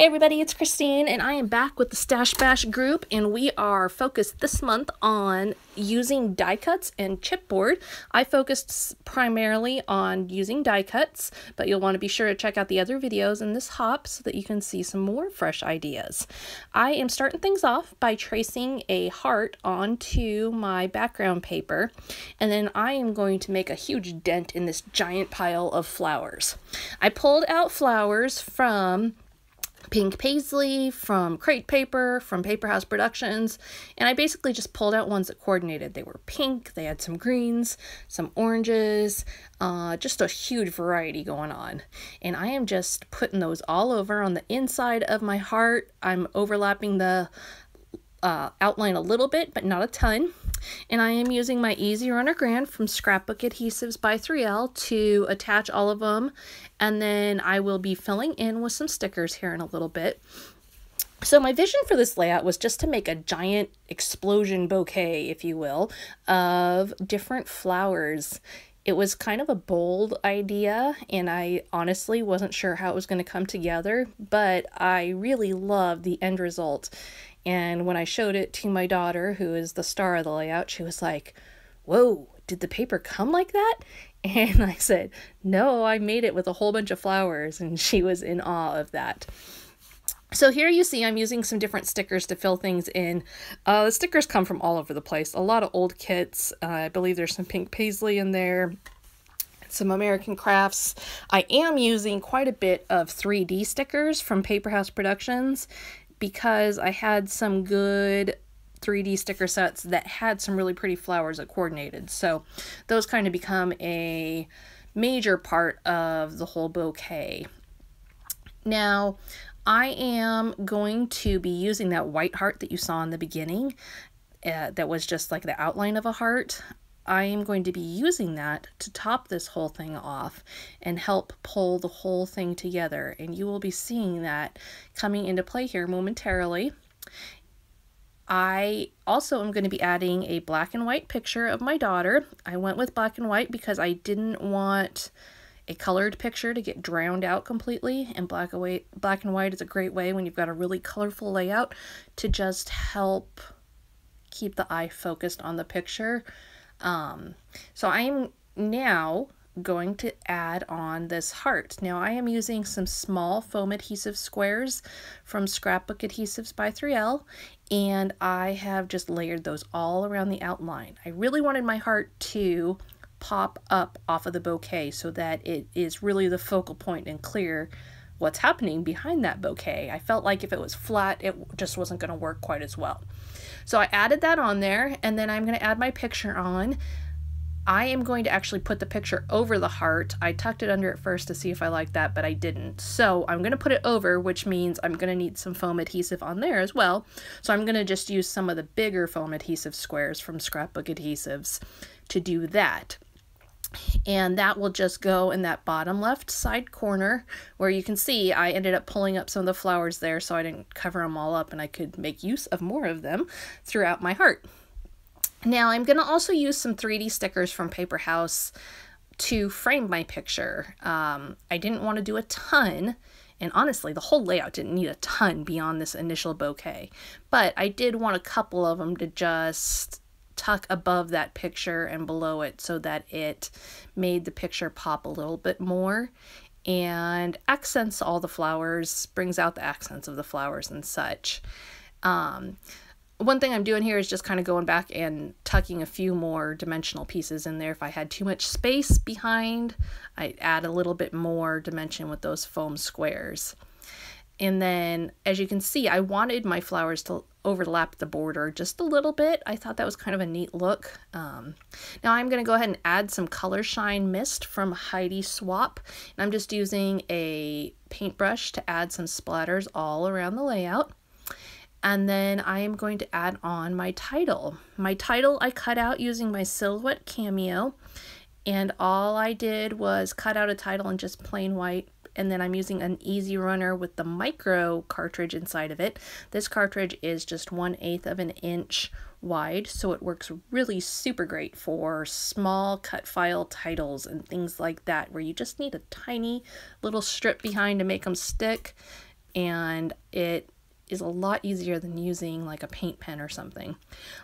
Hey everybody, it's Christine and I am back with the Stash Bash group, and we are focused this month on using die cuts and chipboard. I focused primarily on using die cuts, but you'll want to be sure to check out the other videos in this hop so that you can see some more fresh ideas. I am starting things off by tracing a heart onto my background paper, and then I am going to make a huge dent in this giant pile of flowers. I pulled out flowers from pink paisley, from crate paper, from Paper House Productions, and I basically just pulled out ones that coordinated. They were pink, they had some greens, some oranges, just a huge variety going on. And I am just putting those all over on the inside of my heart. I'm overlapping the outline a little bit, but not a ton. And I am using my Easy Runner Grand from Scrapbook Adhesives by 3L to attach all of them. And then I will be filling in with some stickers here in a little bit. So my vision for this layout was just to make a giant explosion bouquet, if you will, of different flowers. It was kind of a bold idea, and I honestly wasn't sure how it was going to come together, but I really loved the end result. And when I showed it to my daughter, who is the star of the layout, she was like, "Whoa, did the paper come like that?" And I said, "No, I made it with a whole bunch of flowers," and she was in awe of that. So here you see I'm using some different stickers to fill things in. The stickers come from all over the place. A lot of old kits. I believe there's some pink paisley in there. Some American Crafts. I am using quite a bit of 3D stickers from Paper House Productions, because I had some good 3D sticker sets that had some really pretty flowers that coordinated. So those kind of become a major part of the whole bouquet. Now, I am going to be using that white heart that you saw in the beginning. That was just like the outline of a heart. I am going to be using that to top this whole thing off and help pull the whole thing together. And you will be seeing that coming into play here momentarily. I also am going to be adding a black and white picture of my daughter. I went with black and white because I didn't want a colored picture to get drowned out completely, and black and white is a great way when you've got a really colorful layout to just help keep the eye focused on the picture. So I am now going to add on this heart. Now I am using some small foam adhesive squares from Scrapbook Adhesives by 3L, and I have just layered those all around the outline. I really wanted my heart to pop up off of the bouquet so that it is really the focal point and clear what's happening behind that bouquet. I felt like if it was flat, it just wasn't going to work quite as well. So I added that on there, and then I'm going to add my picture on. I am going to actually put the picture over the heart. I tucked it under at first to see if I liked that, but I didn't. So I'm going to put it over, which means I'm going to need some foam adhesive on there as well. So I'm going to just use some of the bigger foam adhesive squares from Scrapbook Adhesives to do that. And that will just go in that bottom left side corner where you can see I ended up pulling up some of the flowers there so I didn't cover them all up and I could make use of more of them throughout my heart. Now I'm going to also use some 3D stickers from Paper House to frame my picture. I didn't want to do a ton, and honestly the whole layout didn't need a ton beyond this initial bouquet, but I did want a couple of them to just tuck above that picture and below it so that it made the picture pop a little bit more and accents all the flowers, brings out the accents of the flowers and such. One thing I'm doing here is just kind of going back and tucking a few more dimensional pieces in there. If I had too much space behind, I'd add a little bit more dimension with those foam squares. And then, as you can see, I wanted my flowers to overlap the border just a little bit. I thought that was kind of a neat look. Now I'm going to go ahead and add some Color Shine Mist from Heidi Swap. And I'm just using a paintbrush to add some splatters all around the layout. And then I am going to add on my title. My title I cut out using my Silhouette Cameo. And all I did was cut out a title in just plain white. And then I'm using an Easy Runner with the micro cartridge inside of it. This cartridge is just 1/8 of an inch wide, so it works really super great for small cut file titles and things like that, where you just need a tiny little strip behind to make them stick. and it is a lot easier than using like a paint pen or something.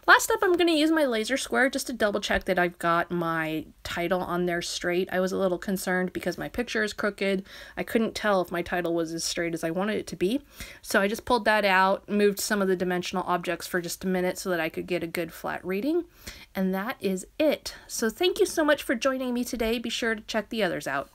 Last up, I'm going to use my laser square just to double check that I've got my title on there straight. I was a little concerned because my picture is crooked. I couldn't tell if my title was as straight as I wanted it to be. So I just pulled that out, moved some of the dimensional objects for just a minute so that I could get a good flat reading. And that is it. So thank you so much for joining me today. Be sure to check the others out.